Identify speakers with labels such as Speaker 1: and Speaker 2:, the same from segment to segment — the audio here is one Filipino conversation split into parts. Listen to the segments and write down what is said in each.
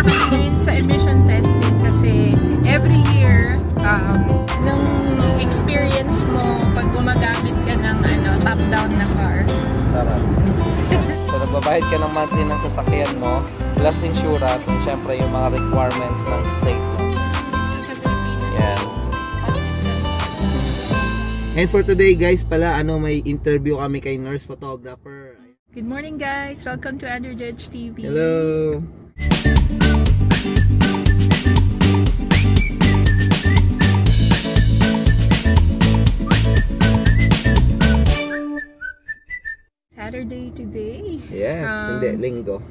Speaker 1: kami ngayon sa emission testing kasi every year, nung experience mo pag gumagamit ka ng top-down na car.
Speaker 2: Sarap. So, nagbabayad ka ng monthly ng sasakyan mo, plus insurance, and syempre yung mga requirements ng state. Yeah. And for today guys pala, may interview kami kay nurse photographer.
Speaker 1: Good morning guys! Welcome to Andrew Judge TV.
Speaker 2: Hello!
Speaker 1: Saturday today.
Speaker 2: Yes, hindi, linggo.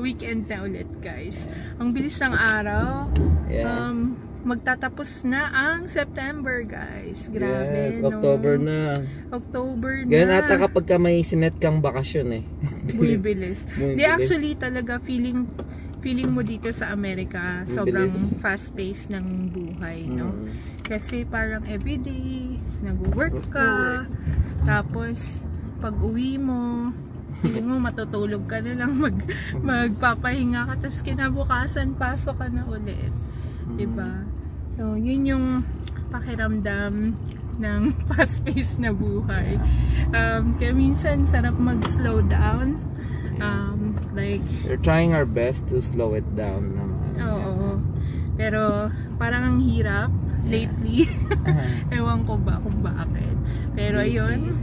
Speaker 1: Weekend na ulit guys. Ang bilis ng araw.
Speaker 2: Yeah.
Speaker 1: Magtatapos na ang September guys. Grabe,
Speaker 2: yes, October na.
Speaker 1: October na.
Speaker 2: Ganun ata kapag ka may sinet kang bakasyon eh.
Speaker 1: Bumibilis. Di actually talaga feeling mo dito sa Amerika sobrang fast-paced ng buhay, no? Kasi parang everyday nag-work ka, tapos pag uwi mo, feeling mo matutulog ka na lang, magpapahinga ka, tapos kinabukasan pasok ka na ulit. Diba? So, yun yung pakiramdam ng fast-paced na buhay. Kaya minsan sarap mag-slow down. Like,
Speaker 2: we're trying our best to slow it down.
Speaker 1: Oo. Pero parang ang hirap lately. Ewan ko ba kung bakit. Pero ayun,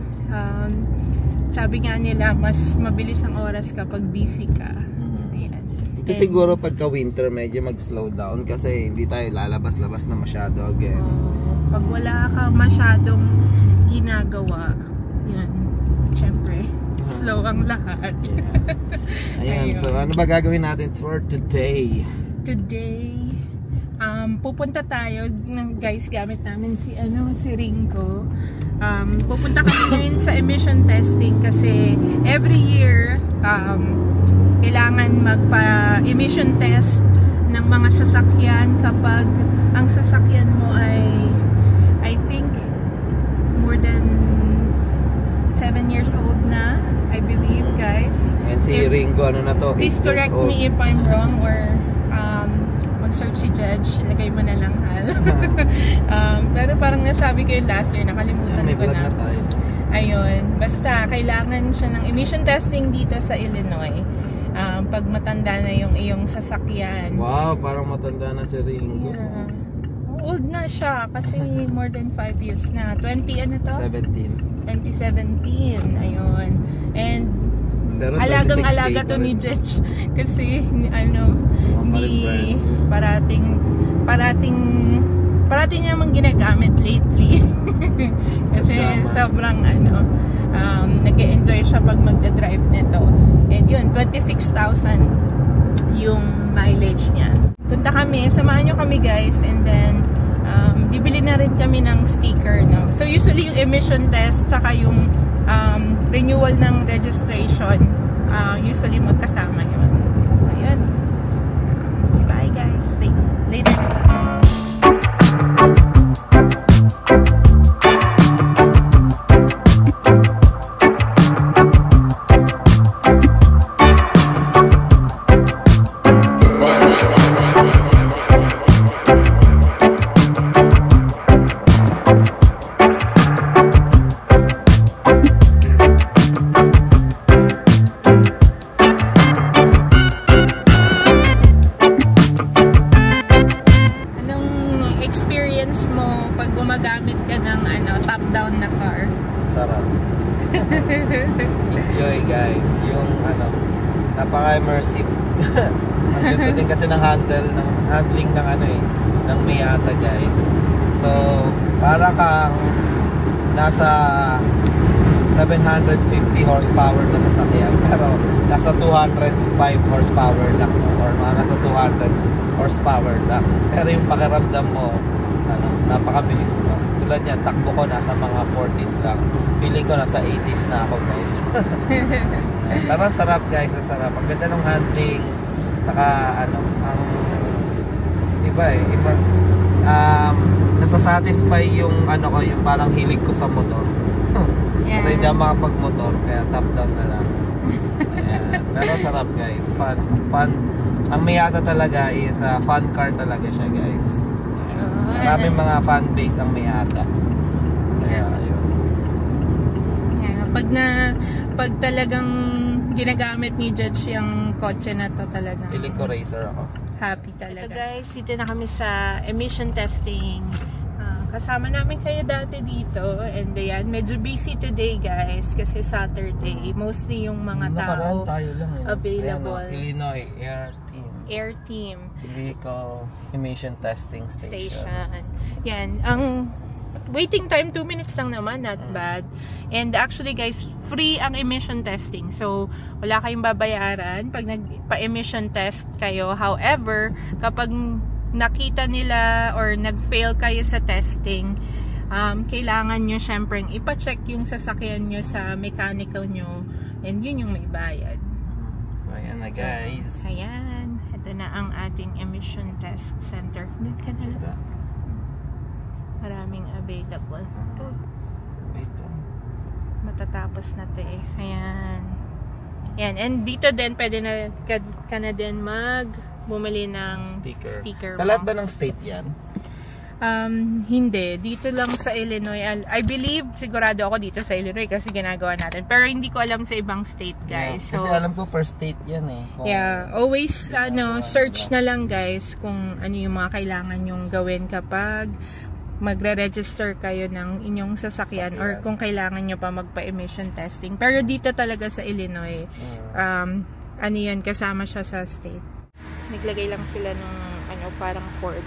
Speaker 1: sabi nga nila mas mabilis ang oras kapag busy ka. So, yan.
Speaker 2: Ito siguro pagka winter medyo mag-slow down kasi hindi tayo lalabas-labas na masyado again.
Speaker 1: Pag wala ka masyadong ginagawa, yun, syempre slow ang lahat.
Speaker 2: Ayan, so ano ba gagawin natin for today?
Speaker 1: Today, pupunta tayo, guys, gamit namin si Ringo. Pupunta kami ngayon sa emission testing kasi every year kailangan magpa-emission test ng mga sasakyan kapag ang sasakyan mo ay I think more than 7 years old na, I believe, guys.
Speaker 2: And si Ringo, ano na to?
Speaker 1: Please correct me if I'm wrong or mag-search si Judge, ilagay mo na lang hal. Pero parang nasabi ko yung last year, nakalimutan ko na. Ayun, basta kailangan siya ng emission testing dito sa Illinois. Pag matanda na yung iyong sasakyan.
Speaker 2: Wow, parang matanda na si Ringo.
Speaker 1: Yeah. Old na siya kasi more than 5 years na. 2017. Ayun. And alagang-alaga to ni Judge kasi hindi parating niya mang ginagamit lately. Kasi sobrang nag-e-enjoy siya pag magda-drive nito. And yun, 26,000 yung mileage niya. Punta kami, samahan nyo kami guys, and then bibili na rin kami ng sticker, no? So usually yung emission test tsaka yung renewal ng registration, usually magkasama yun. So yun. Bye guys. See you later. Gumagamit ka ng top-down na car.
Speaker 2: Sarap. Enjoy guys. Yung napaka-immersive. Ang ganda din kasi ng handling ng ng Miata guys. So, para kang nasa 750 horsepower na sasakyan pero nasa 205 horsepower lang or nasa 200 horsepower lang. Pero yung pakiramdam mo napakabilis no. Tulad yan, takbo ko nasa mga 40s lang. Feeling ko nasa 80s na ako guys. Pero sarap guys, ang sarap. Ang ganda ng handling. Saka diba nasasatisfy yung yung parang hilig ko sa motor. Pero hindi ako makapag-motor kaya top down na lang. Ayan. Pero sarap guys, fun Ang Miata talaga is fun car talaga siya, guys. Maraming mga fan base ang Miata. Kaya yun.
Speaker 1: Pag talagang ginagamit ni Judge yung kotse na to talaga.
Speaker 2: Feeling ko racer ako.
Speaker 1: Happy talaga. So guys, dito na kami sa emission testing. Kasama namin kayo dati dito. And ayan, medyo busy today guys. Kasi Saturday. Mostly yung mga tao available.
Speaker 2: Illinois Air Team.
Speaker 1: Vehicle
Speaker 2: Emission Testing Station.
Speaker 1: Yan. Ang waiting time 2 minutes lang naman. Not bad. And actually guys, free ang emission testing. So, wala kayong babayaran pag nagpa-emission test kayo. However, kapag nakita nila or nag-fail kayo sa testing, kailangan nyo syempre ipa-check yung sasakyan nyo sa mechanical nyo. And yun yung may bayad.
Speaker 2: So, ayan na guys.
Speaker 1: So, ayan. Ito na ang ating emission test center. Doon ka na lang. Maraming available.
Speaker 2: Ito.
Speaker 1: Matatapos na to eh. Ayan. Ayan. And dito din, pwede na ka na din bumili ng sticker.
Speaker 2: Sa lahat ba ng state yan?
Speaker 1: Hindi. Dito lang sa Illinois. I believe, sigurado ako dito sa Illinois kasi ginagawa natin. Pero hindi ko alam sa ibang state, guys.
Speaker 2: Yeah, kasi alam ko per state yan eh.
Speaker 1: Yeah. Always, search na lang, guys, kung ano yung mga kailangan yung gawin kapag magre-register kayo ng inyong sasakyan or kung kailangan nyo pa magpa-emission testing. Pero dito talaga sa Illinois, ano yan, kasama siya sa state. Naglagay lang sila ng parang cord.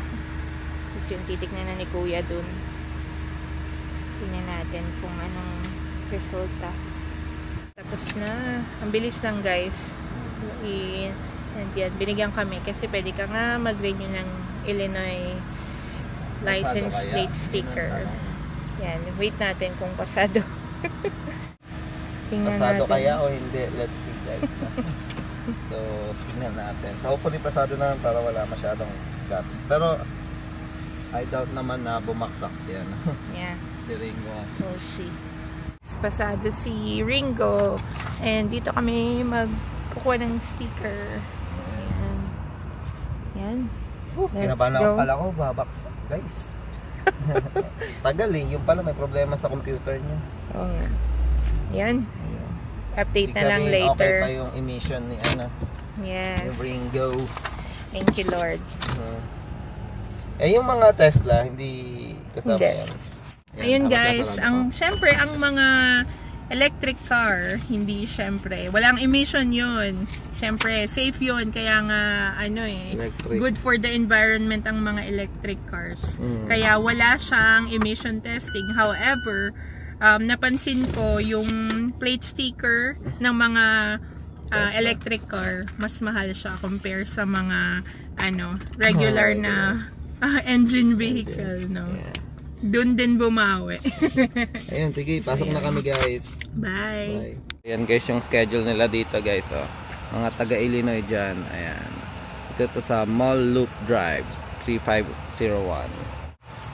Speaker 1: Tapos yung titignan na ni Kuya dun. Tingnan natin kung anong resulta. Tapos na. Ang bilis lang guys. And yan, binigyan kami kasi pwede ka nga mag-renew ng Illinois license plate sticker. Yan, wait natin kung pasado. Tingnan
Speaker 2: pasado
Speaker 1: natin.
Speaker 2: Kaya o hindi? Let's see guys. So, tingnan natin. So, hopefully pasado na para wala masyadong gastos. Pero, I doubt naman na bumaksak siya.
Speaker 1: Yeah.
Speaker 2: Si Ringo.
Speaker 1: We'll see. Pasado si Ringo. And dito kami magkukuha ng sticker. Ayan. Yan.
Speaker 2: Kinabahan ako pala ko, babaksak guys. Tagal eh. Yung pala may problema sa computer niya.
Speaker 1: Oo nga. Yan. Update na lang later.
Speaker 2: Okay pa yung emission ni
Speaker 1: Yes.
Speaker 2: Yung Ringo.
Speaker 1: Thank you Lord.
Speaker 2: Eh yung mga Tesla, hindi kasama yan.
Speaker 1: Ayun guys, syempre ang mga electric car, hindi syempre, walang emission yun. Syempre, safe yun. Kaya nga, good for the environment ang mga electric cars. Kaya wala siyang emission testing. However, napansin ko yung plate sticker ng mga electric car, mas mahal siya compare sa mga regular na engine vehicle, no? Yeah. Doon din bumawi.
Speaker 2: Ayun, sige, pasok na kami guys.
Speaker 1: Bye.
Speaker 2: Ayan guys, yung schedule nila dito guys, mga taga Illinois dyan. Ayan, ito sa Mall Loop Drive 3501.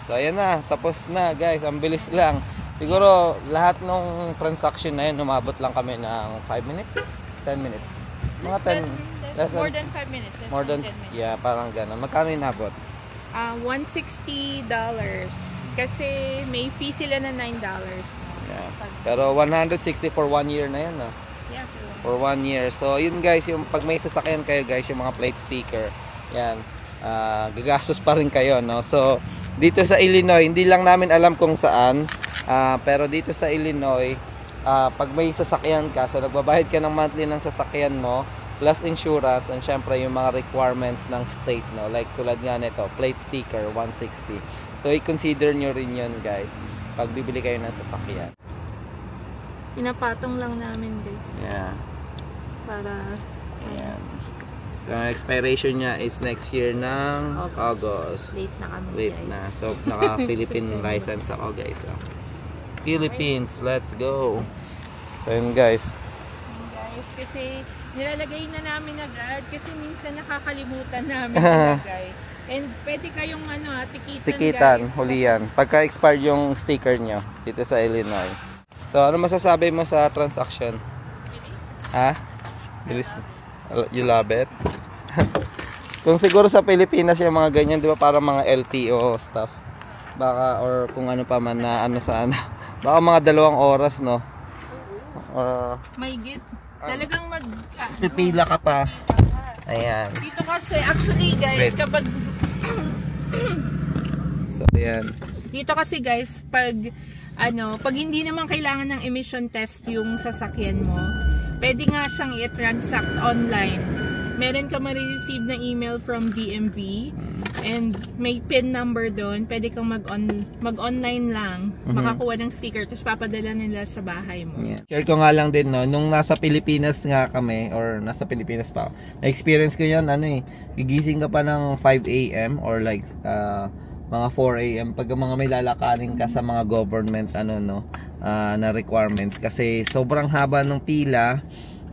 Speaker 2: So ayan na, tapos na guys, ang bilis lang. Siguro lahat ng transaction na yun, umabot lang kami ng 5 minutes, 10 minutes. Mga 10,
Speaker 1: more than 5 minutes.
Speaker 2: More than 5 minutes. Yeah, parang gano'n. Magkano inabot?
Speaker 1: $160. Kasi may fee sila na $9.
Speaker 2: Yeah. Pero 160 for 1 year na yan, no?
Speaker 1: Yeah,
Speaker 2: for 1 year. So, yun guys, yung pag may sasakyan kayo guys, yung mga plate sticker, yan, gagastos pa rin kayo, no? So, dito sa Illinois, hindi lang namin alam kung saan, pero dito sa Illinois, pag may sasakyan ka, so nagbabayad ka ng monthly ng sasakyan mo, plus insurance, and syempre yung mga requirements ng state, no? Like tulad nga nito, plate sticker, 160. So, i-consider nyo rin yun, guys, pag bibili kayo ng sasakyan.
Speaker 1: Pinapatong lang namin, guys.
Speaker 2: Yeah.
Speaker 1: Para,
Speaker 2: ayan. So, ang expiration niya is next year ng August.
Speaker 1: Late na kami,
Speaker 2: Late
Speaker 1: guys.
Speaker 2: na. So, naka-Philippine license ako, guys. So, Philippines, let's go. So, yun, guys.
Speaker 1: Guys, kasi nilalagay na namin agad kasi minsan nakakalimutan namin ilagay. And pwede kayong tikitan,
Speaker 2: guys. Hulihan. Pagka-expired yung sticker nyo dito sa Illinois. So, ano masasabi mo sa transaction?
Speaker 1: Bilis.
Speaker 2: Ha? Bilis. You love it? Kung siguro sa Pilipinas yung mga ganyan, di ba, para mga LTO stuff. Baka, or kung ano pa man na ano sa ano. Baka mga 2 oras, no?
Speaker 1: May git. Talagang
Speaker 2: pipila ka pa. Ayan.
Speaker 1: Dito kasi, actually guys, kapag
Speaker 2: so, ayan.
Speaker 1: Dito kasi guys, pag hindi naman kailangan ng emission test yung sasakyan mo, pwede nga siyang i-transact online. Meron ka ma-receive na email from DMV and may PIN number doon. Pwede kang mag-online lang, makakuha ng sticker, tapos papadala nila sa bahay mo. Yeah. Share ko nga lang din, no, nung nasa Pilipinas nga kami, or nasa Pilipinas pa, na-experience ko yun, gigising ka pa ng 5 AM or like mga 4 AM pag mga may lalakarin ka sa mga government na requirements, kasi sobrang haba ng pila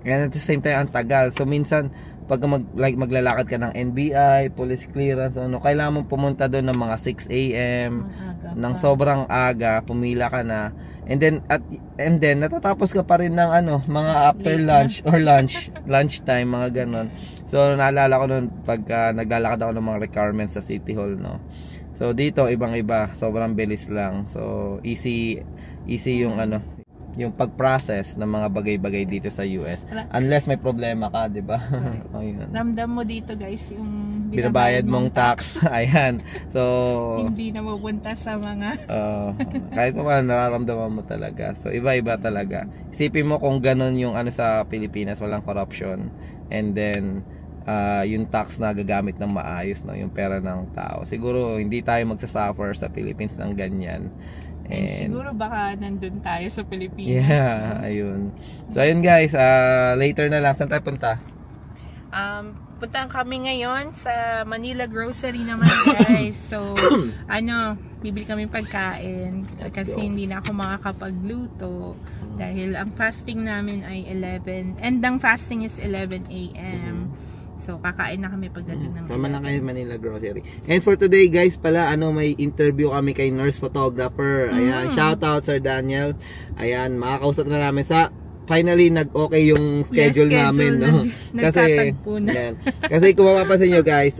Speaker 1: and at the same time ang tagal. So minsan pag maglalakad ka ng NBI, police clearance, kailangan mong pumunta doon ng mga 6 AM ng sobrang aga, pumila ka na, and then natatapos ka pa rin ng mga after lunch or lunchtime, mga ganon. So naalala ko noon pagka naglalakad ako ng mga requirements sa City Hall, no. So dito ibang-iba, sobrang bilis lang. So easy yung yung pag-process ng mga bagay-bagay dito sa US. Unless may problema ka, 'di ba? Ramdam mo dito, guys, yung
Speaker 2: binabayad mong tax. Ayan. So
Speaker 1: hindi na mapunta sa mga
Speaker 2: kahit pa nararamdaman mo talaga. So iba-iba talaga. Isipin mo kung ganun yung sa Pilipinas, walang corruption. And then yung tax na gagamit ng maayos, no, yung pera ng tao. Siguro hindi tayo magsasuffer sa Philippines ng ganyan.
Speaker 1: And siguro baka nandun tayo sa Pilipinas.
Speaker 2: Yeah, ayun. So ayun guys, later na lang. Saan tayo punta?
Speaker 1: Punta kami ngayon sa Manila Grocery naman, guys. So bibili kami pagkain kasi hindi na ako makakapagluto dahil ang fasting namin ay 11, and ang fasting is 11 AM. So, kakain na kami pagdating ng
Speaker 2: sama na kayo Manila Grocery. And for today, guys, pala, may interview kami kay nurse photographer. Ayan, shout out Sir Daniel. Ayan, makakausap na namin finally, nag-okay yung schedule namin, no?
Speaker 1: Nagtatagpo na.
Speaker 2: Yan. Kasi kung mapapansin nyo, guys,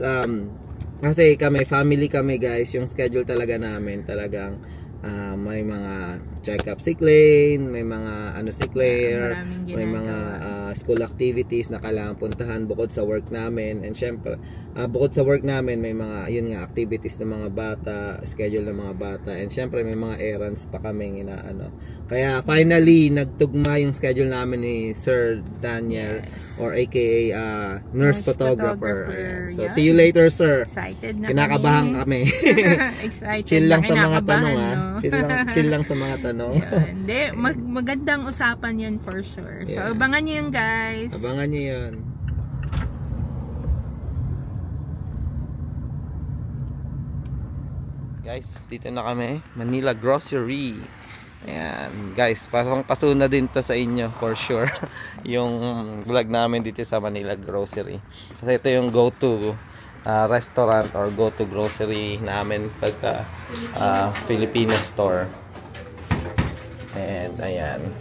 Speaker 2: kasi family kami, guys, yung schedule talaga namin, talagang, may mga check-up sick lane, may mga sick layer, may mga school activities na kailangan puntahan bukod sa work namin. And syempre, bukod sa work namin, may mga activities ng mga bata, schedule ng mga bata, and syempre may mga errands pa kaming Kaya finally nagtugma yung schedule namin ni Sir Daniel, or aka nurse photographer. So see you later, sir.
Speaker 1: Excited na
Speaker 2: kinakabahan kami.
Speaker 1: Excited.
Speaker 2: Chill lang sa mga tanong, chill lang sa mga tanong.
Speaker 1: Hindi, magandang usapan yun for sure. So abangan niyo yun, guys.
Speaker 2: Abangan niyo yun. Guys, dito na kami, Manila Grocery. Ayan, guys, pasong-paso na din to sa inyo for sure. Yung vlog namin dito sa Manila Grocery. Kasi ito yung go-to restaurant or go-to grocery namin pagka Filipino store. And ayan,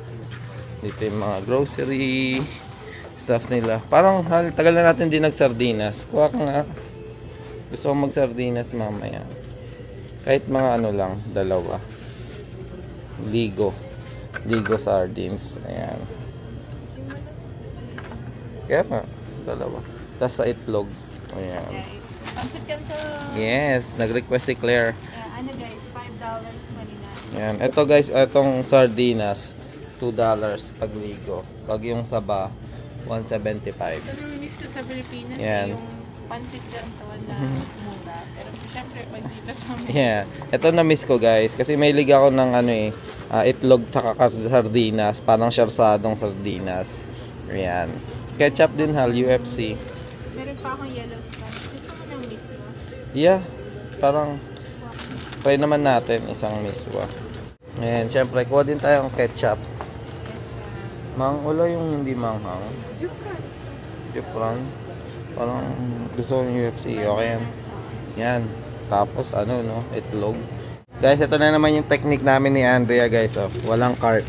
Speaker 2: dito yung mga grocery stuff nila. Parang tagal na natin din nagsardinas. Kuha ka nga. Gusto ko magsardinas mamaya. Kahit mga lang, 2. Ligo sardines. Ayan. Kaya nga, 2. Tapos sa itlog. Ayan. Yes, nag-request si Claire.
Speaker 1: Guys, $5.29.
Speaker 2: Ayan. Ito guys, itong sardinas, $2 pag ligo. Pag yung saba, $1.75.
Speaker 1: Ito miss ko sa Pilipinas.
Speaker 2: Yan.
Speaker 1: Yung pansit ganito na mura. Pero syempre, pag dito sa
Speaker 2: yeah. Ito na miss ko guys. Kasi may liga ako ng itlog tsaka sardinas. Parang sharsadong sardinas. Ayan. Ketchup din hal, UFC.
Speaker 1: Meron pa akong yellow spice. Gusto mo ng miswa?
Speaker 2: Yeah. Parang try naman natin isang miswa. Ayan. Syempre, kuha din tayong ketchup. Wala yung hindi manghang. Jufran. Parang gusto ko yung UFC. Okay yan. Yan. Tapos itlog. Guys, ito na naman yung technique namin ni Andrea, guys. Walang cart.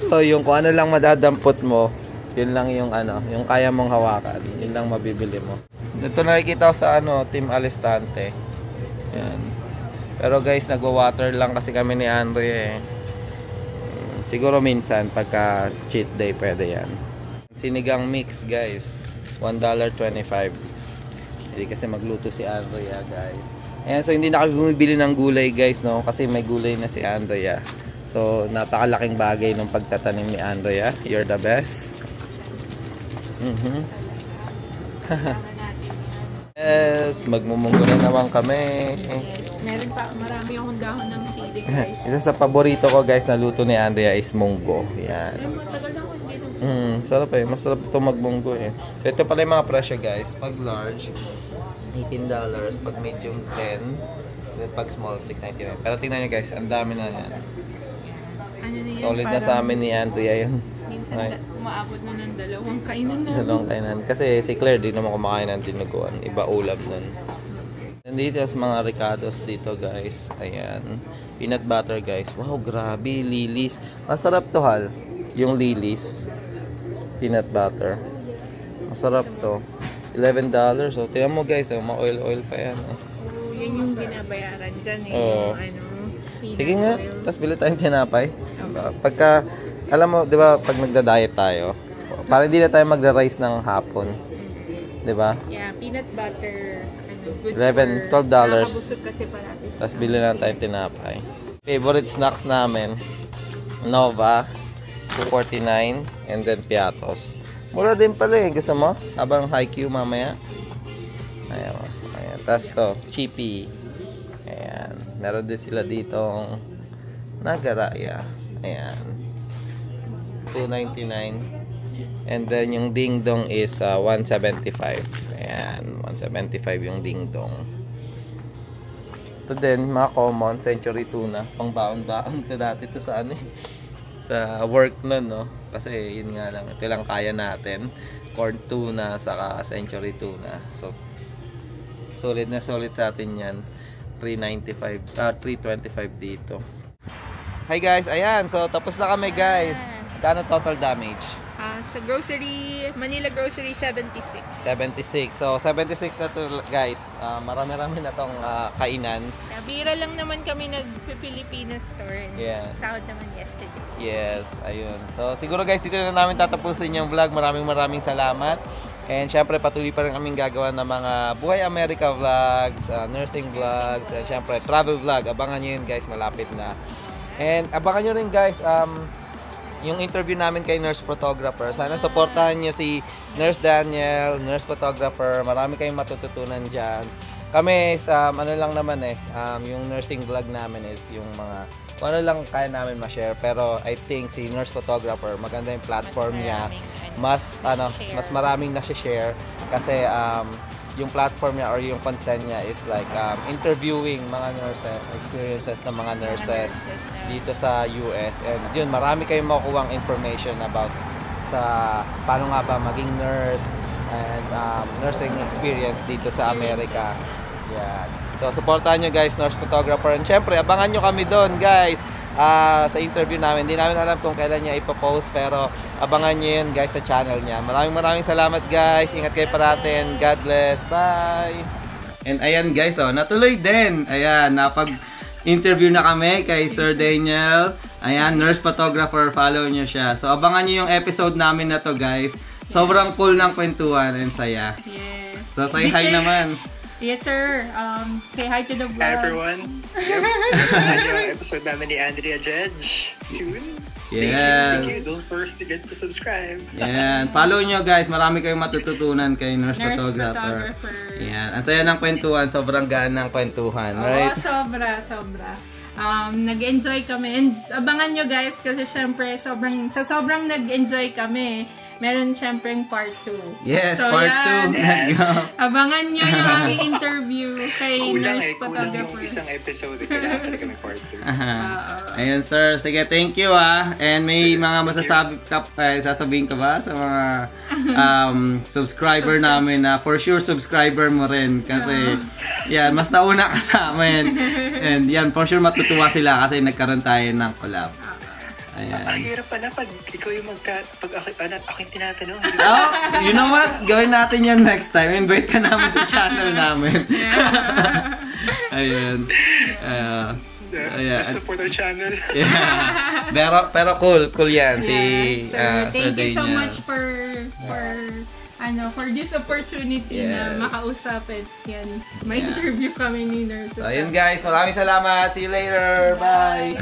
Speaker 2: So yung kung lang madadampot mo, yun lang yung yung kaya mong hawakan. Yun lang mabibili mo. Ito nakikita ko sa Team Alistante. Yan. Pero guys, nagwa-water lang kasi kami ni Andre eh. Siguro minsan pagka cheat day pwede yan. Sinigang mix guys, $1.25. Hindi kasi magluto si Andrea guys. Ayan, so hindi na kami bumibili ng gulay guys, no? Kasi may gulay na si Andrea. So napakalaking bagay ng pagtatanim ni Andrea. You're the best. Yes, magmumunggo na naman kami.
Speaker 1: Yes, meron pa, marami akong dahon ng sili guys.
Speaker 2: Isa sa paborito ko guys na luto ni Andrea is munggo. Yan.
Speaker 1: Ay, matagal na ako hindi
Speaker 2: sarap eh. Masarap ito magmunggo eh. So, ito pala yung mga presyo guys. Pag large, $18. Pag medium, 10. Then pag small, $6.99. Pero tingnan nyo guys, ang dami na yan.
Speaker 1: Ano na yan?
Speaker 2: Solid na sa amin ni Andrea yun.
Speaker 1: Minsan umaabot na ng dalawang kainan na.
Speaker 2: Dalawang kainan. Kasi si Claire di naman kumakain ng tinuguan. Iba ulam nun. Nandito yung mga ricados dito guys. Ayan. Peanut butter guys. Wow, grabe. Lilis. Masarap to hal. Yung lilis. Peanut butter. Masarap to. $11. So, tingnan mo guys. Ma-oil-oil pa yan.
Speaker 1: Yan yung binabayaran dyan eh.
Speaker 2: Sige nga. Tapos bili tayong tinapay. Pagka alam mo, 'di ba, pag nagda-diet tayo, para hindi na tayo magra-rice ng hapon. 'Di ba?
Speaker 1: Yeah, peanut butter, good
Speaker 2: $12.
Speaker 1: Nakakabusog kasi parati.
Speaker 2: Tapos bili na tayong tinapay. Favorite snacks namin, Nova, $2.49, and then Piatos. Mura din pala eh. Gusto mo? Habang high-Q mamaya. Ayan. Ayan. Tapos to, Chippy. Ayan. Meron din sila ditong Nagaraya. Ayan. $2.99. And then yung Ding Dong is $1.75. Ayan, $1.75 yung Ding Dong. Ito din, mga common, Century Tuna. Pang baon-baon ko dati ito sa sa work nun, no? Kasi yun nga lang, ito lang kaya natin. Corn tuna, saka Century Tuna. So, solid na solid sa atin yan. $3.25 dito. Hi guys, ayan. So, tapos na kami guys. Magkano total damage?
Speaker 1: Sa grocery, Manila Grocery, 76.
Speaker 2: 76. So, 76 na to guys. Marami-rami na tong kainan.
Speaker 1: Bira lang naman kami nag-Pilipinas store.
Speaker 2: Yeah.
Speaker 1: Sahod naman yesterday.
Speaker 2: Yes, ayun. So, siguro guys, dito na namin tatapusin yung vlog. Maraming salamat. And syempre, patuloy pa rin kaming gagawa ng mga Buhay America vlogs, nursing vlogs, and syempre, travel vlog. Abangan nyo yun guys, malapit na. And abangan nyo rin guys, yung interview namin kay nurse photographer. Sana supportahan nyo si Nurse Daniel, nurse photographer. Marami kayong matututunan dyan. Kami, ano lang naman yung nursing vlog namin is yung mga, ano lang kaya namin ma-share. Pero I think si nurse photographer, maganda yung platform niya. Mas maraming na-share. Kasi yung platform niya or yung content niya is like interviewing mga nurses, experiences ng mga nurses dito sa US. And yun, marami kayong makukuha information about sa paano nga ba maging nurse and nursing experience dito sa Amerika. Yan. So, supportahan nyo guys, nurse photographer. And syempre, abangan nyo kami doon guys sa interview namin. Hindi namin alam kung kailan niya ipopost, pero abangan nyo yun guys sa channel niya. Maraming salamat guys. Ingat kayo parating. God bless. Bye! And ayan guys, natuloy din. Ayan, napag-interview na kami kay Sir Daniel. Ayan, nurse photographer. Follow nyo siya. So, abangan nyo yung episode namin na to guys. Sobrang cool ng kwentuhan and saya.
Speaker 1: Yes.
Speaker 2: So, say hi naman.
Speaker 1: Yes, sir. Say hi to the vlog.
Speaker 3: Hi, everyone. Yep. Yung episode namin ni Andrea Judge soon.
Speaker 2: Yes.
Speaker 3: Thank you. Don't forget to subscribe.
Speaker 2: Yan. Follow nyo guys. Marami kayong matututunan kay nurse photographer. Yan. Ang saya ng kwentuhan. Sobrang gaan ng kwentuhan. Right?
Speaker 1: Oo, sobra. Nag-enjoy kami. And abangan nyo guys kasi syempre sobrang nag-enjoy kami. Meron syempre yung part 2.
Speaker 2: Yes,
Speaker 1: so,
Speaker 2: part 2.
Speaker 1: Abangan nyo yung aming interview kay nurse photographer.
Speaker 3: Kulang yung isang episode. Kailangan talaga may part 2.
Speaker 2: Ayun sir. Sige, thank you And may mga sasabihin ka ba sa mga subscriber namin na for sure subscriber mo rin. Kasi yan, mas nauna ka sa amin. And yan, for sure matutuwa sila kasi nagkaroon tayo ng collab.
Speaker 3: Ang hirap pala pag ikaw yung pag ako yung tinatanong.
Speaker 2: Oh, you know what? Gawin natin yan next time. Invite ka namin sa channel namin. Ayun.
Speaker 3: Just support our channel.
Speaker 2: Yeah. Pero cool yan.
Speaker 1: Yeah. So, thank you so much for this opportunity na makausapin. Yan. May interview kami ni Nurse.
Speaker 2: So, ayun guys. Maraming salamat. See you later. Bye.